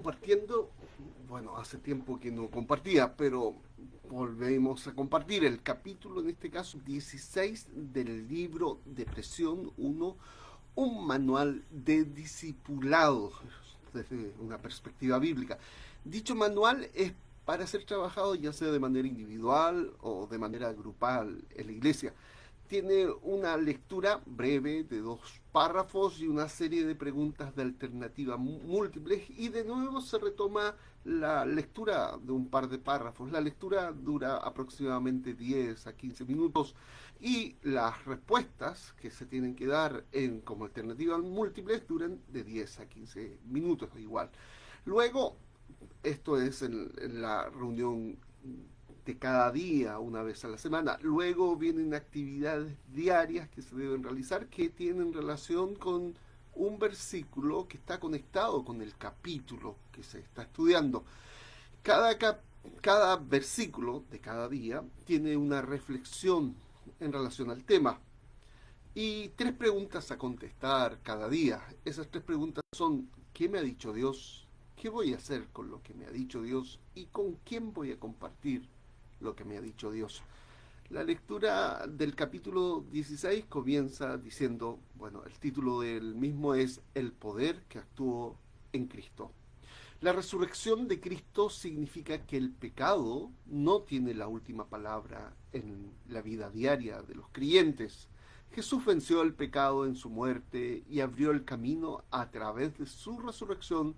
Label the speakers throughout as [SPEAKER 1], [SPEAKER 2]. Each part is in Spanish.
[SPEAKER 1] compartiendo, bueno, hace tiempo que no compartía, pero volvemos a compartir el capítulo, en este caso 16 del libro Depresión 1, un manual de discipulado desde una perspectiva bíblica. Dicho manual es para ser trabajado ya sea de manera individual o de manera grupal en la iglesia. Tiene una lectura breve de 2 párrafos y una serie de preguntas de alternativa múltiples, y de nuevo se retoma la lectura de un par de párrafos. La lectura dura aproximadamente 10 a 15 minutos y las respuestas que se tienen que dar como alternativas múltiples duran de 10 a 15 minutos igual. Luego, esto es en la reunión de cada día, una vez a la semana. Luego vienen actividades diarias que se deben realizar que tienen relación con un versículo que está conectado con el capítulo que se está estudiando. Cada versículo de cada día tiene una reflexión en relación al tema y 3 preguntas a contestar cada día. Esas 3 preguntas son: ¿qué me ha dicho Dios? ¿Qué voy a hacer con lo que me ha dicho Dios? ¿Y con quién voy a compartir lo que me ha dicho Dios? La lectura del capítulo 16 comienza diciendo, bueno, el título del mismo es El poder que actuó en Cristo. La resurrección de Cristo significa que el pecado no tiene la última palabra en la vida diaria de los creyentes. Jesús venció el pecado en su muerte y abrió el camino a través de su resurrección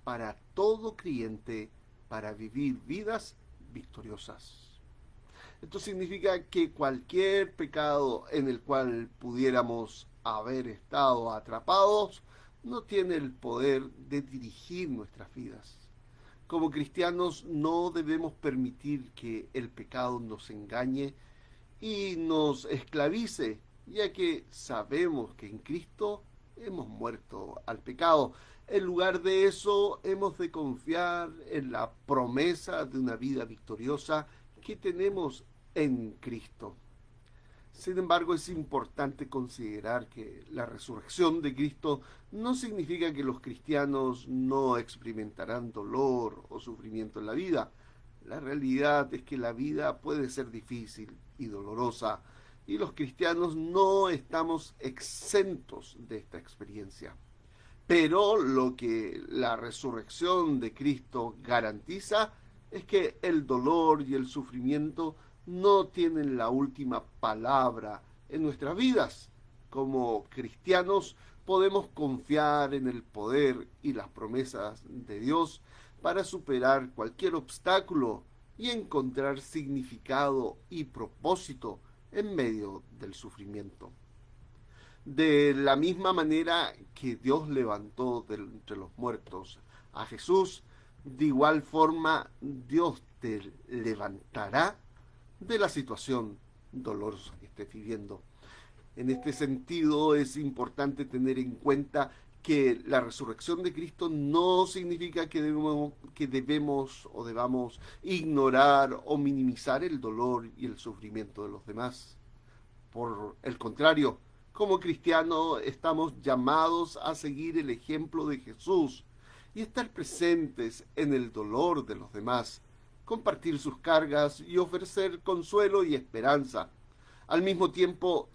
[SPEAKER 1] para todo creyente para vivir vidas victoriosas. Esto significa que cualquier pecado en el cual pudiéramos haber estado atrapados no tiene el poder de dirigir nuestras vidas. Como cristianos no debemos permitir que el pecado nos engañe y nos esclavice, ya que sabemos que en Cristo hemos muerto al pecado. En lugar de eso, hemos de confiar en la promesa de una vida victoriosa que tenemos en Cristo. Sin embargo, es importante considerar que la resurrección de Cristo no significa que los cristianos no experimentarán dolor o sufrimiento en la vida. La realidad es que la vida puede ser difícil y dolorosa, y los cristianos no estamos exentos de esta experiencia. Pero lo que la resurrección de Cristo garantiza es que el dolor y el sufrimiento no tienen la última palabra en nuestras vidas. Como cristianos podemos confiar en el poder y las promesas de Dios para superar cualquier obstáculo y encontrar significado y propósito en medio del sufrimiento. De la misma manera que Dios levantó de entre los muertos a Jesús, de igual forma Dios te levantará de la situación dolorosa que estés viviendo. En este sentido, es importante tener en cuenta que la resurrección de Cristo no significa que debemos o debamos ignorar o minimizar el dolor y el sufrimiento de los demás. Por el contrario, como cristianos estamos llamados a seguir el ejemplo de Jesús y estar presentes en el dolor de los demás, compartir sus cargas y ofrecer consuelo y esperanza. Al mismo tiempo,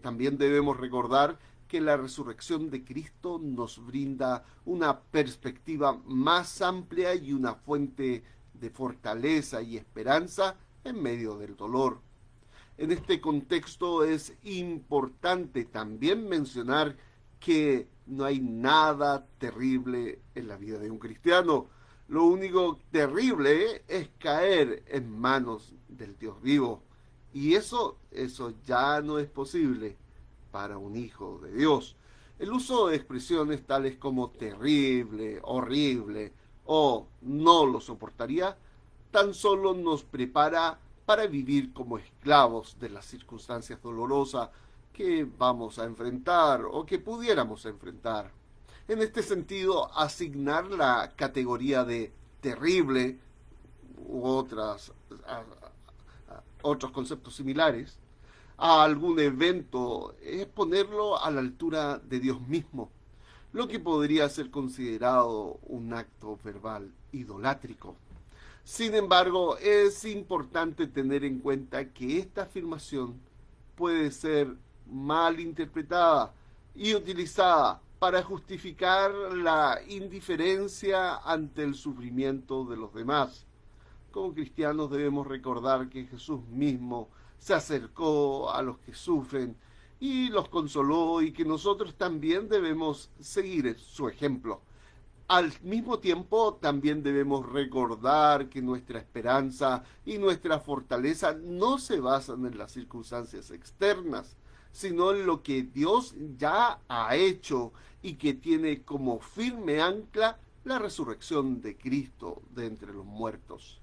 [SPEAKER 1] también debemos recordar que la resurrección de Cristo nos brinda una perspectiva más amplia y una fuente de fortaleza y esperanza en medio del dolor. En este contexto es importante también mencionar que no hay nada terrible en la vida de un cristiano. Lo único terrible es caer en manos del Dios vivo. Y eso ya no es posible para un hijo de Dios. El uso de expresiones tales como terrible, horrible o no lo soportaría tan solo nos prepara para vivir como esclavos de las circunstancias dolorosas que vamos a enfrentar o que pudiéramos enfrentar. En este sentido, asignar la categoría de terrible u otros conceptos similares a algún evento es ponerlo a la altura de Dios mismo. lo que podría ser considerado un acto verbal idolátrico. Sin embargo, es importante tener en cuenta que esta afirmación puede ser mal interpretada y utilizada para justificar la indiferencia ante el sufrimiento de los demás. Como cristianos debemos recordar que Jesús mismo se acercó a los que sufren y los consoló, y que nosotros también debemos seguir su ejemplo. Al mismo tiempo, también debemos recordar que nuestra esperanza y nuestra fortaleza no se basan en las circunstancias externas, sino en lo que Dios ya ha hecho y que tiene como firme ancla la resurrección de Cristo de entre los muertos.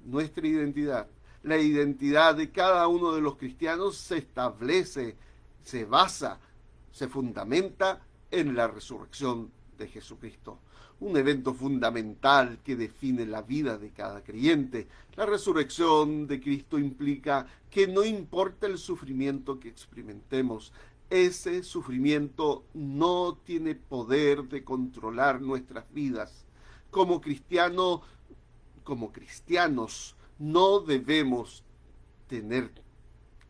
[SPEAKER 1] Nuestra identidad, la identidad de cada uno de los cristianos, se establece, se basa, se fundamenta en la resurrección de Jesucristo. Un evento fundamental que define la vida de cada creyente. La resurrección de Cristo implica que no importa el sufrimiento que experimentemos, ese sufrimiento no tiene poder de controlar nuestras vidas. Como cristianos, no debemos tener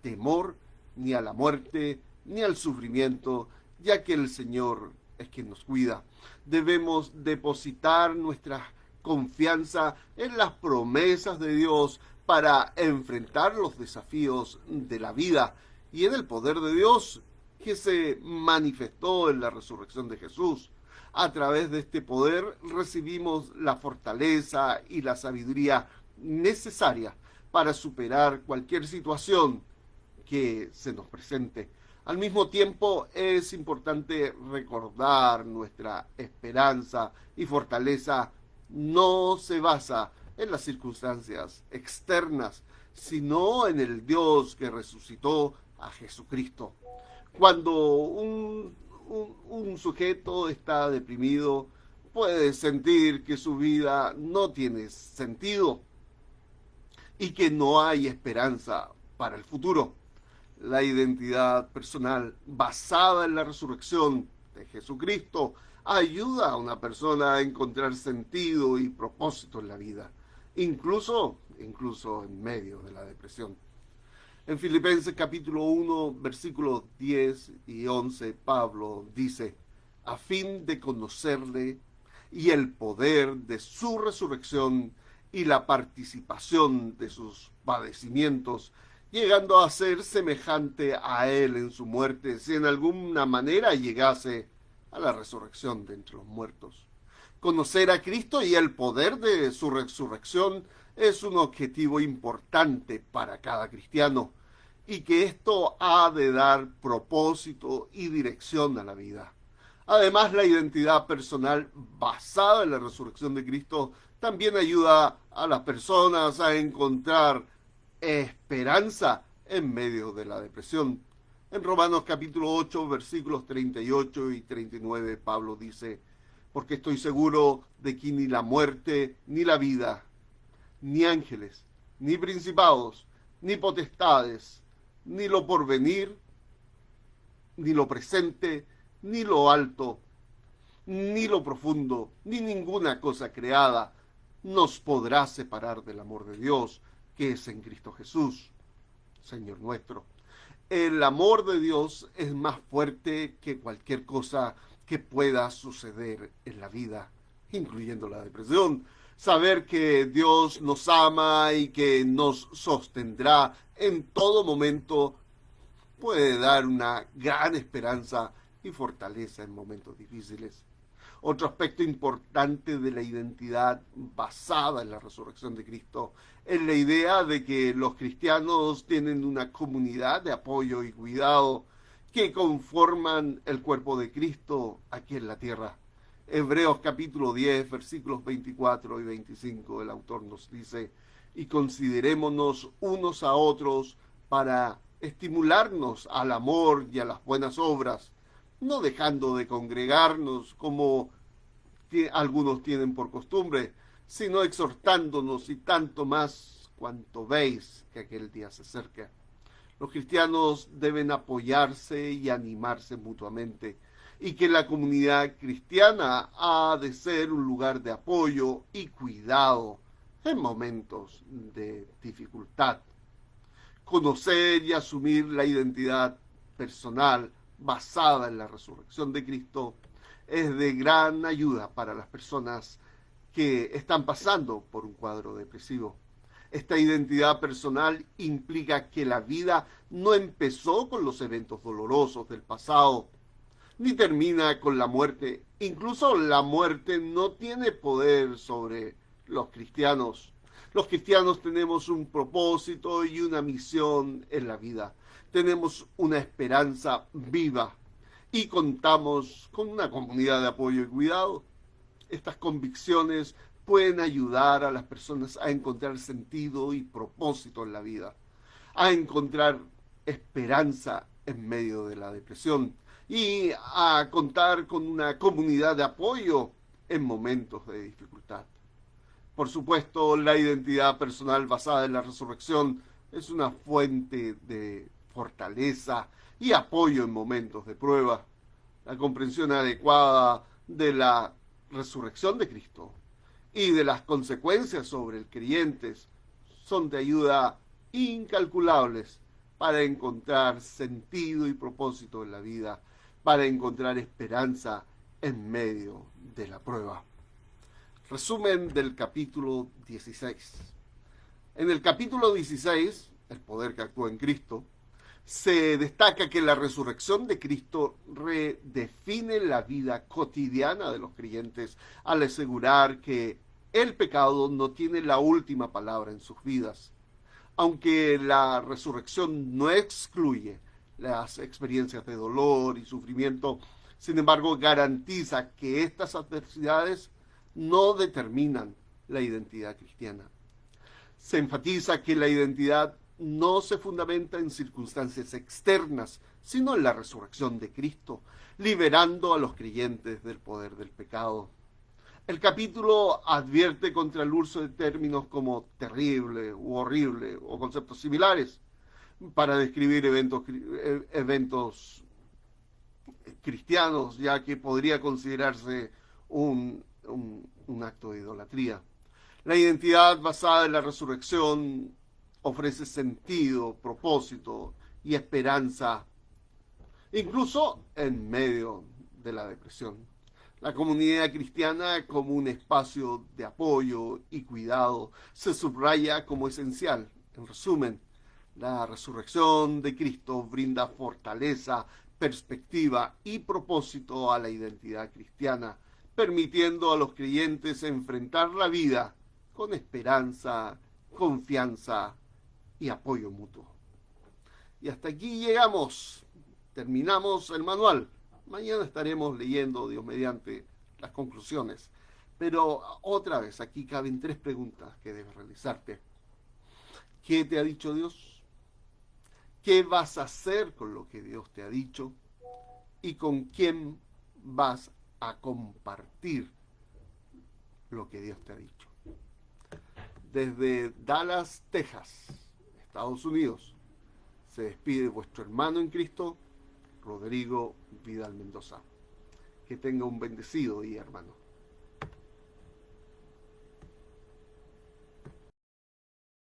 [SPEAKER 1] temor ni a la muerte ni al sufrimiento, ya que el Señor es quien nos cuida. Debemos depositar nuestra confianza en las promesas de Dios para enfrentar los desafíos de la vida y en el poder de Dios que se manifestó en la resurrección de Jesús. A través de este poder recibimos la fortaleza y la sabiduría necesaria para superar cualquier situación que se nos presente. Al mismo tiempo, es importante recordar nuestra esperanza y fortaleza no se basa en las circunstancias externas, sino en el Dios que resucitó a Jesucristo. Cuando un sujeto está deprimido, puede sentir que su vida no tiene sentido y que no hay esperanza para el futuro. La identidad personal basada en la resurrección de Jesucristo ayuda a una persona a encontrar sentido y propósito en la vida, incluso en medio de la depresión. En Filipenses capítulo 1, versículos 10 y 11, Pablo dice: a fin de conocerle y el poder de su resurrección y la participación de sus padecimientos, llegando a ser semejante a él en su muerte, si en alguna manera llegase a la resurrección de entre los muertos. Conocer a Cristo y el poder de su resurrección es un objetivo importante para cada cristiano, y que esto ha de dar propósito y dirección a la vida. Además, la identidad personal basada en la resurrección de Cristo también ayuda a las personas a encontrar esperanza en medio de la depresión. En Romanos capítulo 8, versículos 38 y 39, Pablo dice: porque estoy seguro de que ni la muerte, ni la vida, ni ángeles, ni principados, ni potestades, ni lo porvenir, ni lo presente, ni lo alto, ni lo profundo, ni ninguna cosa creada nos podrá separar del amor de Dios, que es en Cristo Jesús, Señor nuestro. El amor de Dios es más fuerte que cualquier cosa que pueda suceder en la vida, incluyendo la depresión. Saber que Dios nos ama y que nos sostendrá en todo momento puede dar una gran esperanza y fortaleza en momentos difíciles. Otro aspecto importante de la identidad basada en la resurrección de Cristo es la idea de que los cristianos tienen una comunidad de apoyo y cuidado que conforman el cuerpo de Cristo aquí en la tierra. Hebreos capítulo 10, versículos 24 y 25, el autor nos dice: y considerémonos unos a otros para estimularnos al amor y a las buenas obras, no dejando de congregarnos como algunos tienen por costumbre, sino exhortándonos, y tanto más cuanto veis que aquel día se acerca. Los cristianos deben apoyarse y animarse mutuamente, y que la comunidad cristiana ha de ser un lugar de apoyo y cuidado en momentos de dificultad. Conocer y asumir la identidad personal basada en la resurrección de Cristo es de gran ayuda para las personas que están pasando por un cuadro depresivo. Esta identidad personal implica que la vida no empezó con los eventos dolorosos del pasado, ni termina con la muerte. Incluso la muerte no tiene poder sobre los cristianos. Los cristianos tenemos un propósito y una misión en la vida. Tenemos una esperanza viva y contamos con una comunidad de apoyo y cuidado. Estas convicciones pueden ayudar a las personas a encontrar sentido y propósito en la vida, a encontrar esperanza en medio de la depresión y a contar con una comunidad de apoyo en momentos de dificultad. Por supuesto, la identidad personal basada en la resurrección es una fuente de fortaleza y apoyo en momentos de prueba. La comprensión adecuada de la resurrección de Cristo y de las consecuencias sobre el creyente son de ayuda incalculables para encontrar sentido y propósito en la vida, para encontrar esperanza en medio de la prueba. Resumen del capítulo 16. En el capítulo 16, el poder que actúa en Cristo, se destaca que la resurrección de Cristo redefine la vida cotidiana de los creyentes al asegurar que el pecado no tiene la última palabra en sus vidas. Aunque la resurrección no excluye las experiencias de dolor y sufrimiento, sin embargo garantiza que estas adversidades no determinan la identidad cristiana. Se enfatiza que la identidad no se fundamenta en circunstancias externas, sino en la resurrección de Cristo, liberando a los creyentes del poder del pecado. El capítulo advierte contra el uso de términos como terrible u horrible o conceptos similares para describir eventos cristianos, ya que podría considerarse un acto de idolatría. La identidad basada en la resurrección ofrece sentido, propósito y esperanza, incluso en medio de la depresión. La comunidad cristiana como un espacio de apoyo y cuidado se subraya como esencial. En resumen, la resurrección de Cristo brinda fortaleza, perspectiva y propósito a la identidad cristiana, permitiendo a los creyentes enfrentar la vida con esperanza, confianza y apoyo mutuo. Y hasta aquí llegamos. Terminamos el manual. Mañana estaremos leyendo, Dios mediante, las conclusiones. Pero otra vez, aquí caben 3 preguntas que debes realizarte. ¿Qué te ha dicho Dios? ¿Qué vas a hacer con lo que Dios te ha dicho? ¿Y con quién vas a compartir lo que Dios te ha dicho? Desde Dallas, Texas, Estados Unidos, se despide vuestro hermano en Cristo, Rodrigo Vidal Mendoza. Que tenga un bendecido día, hermano.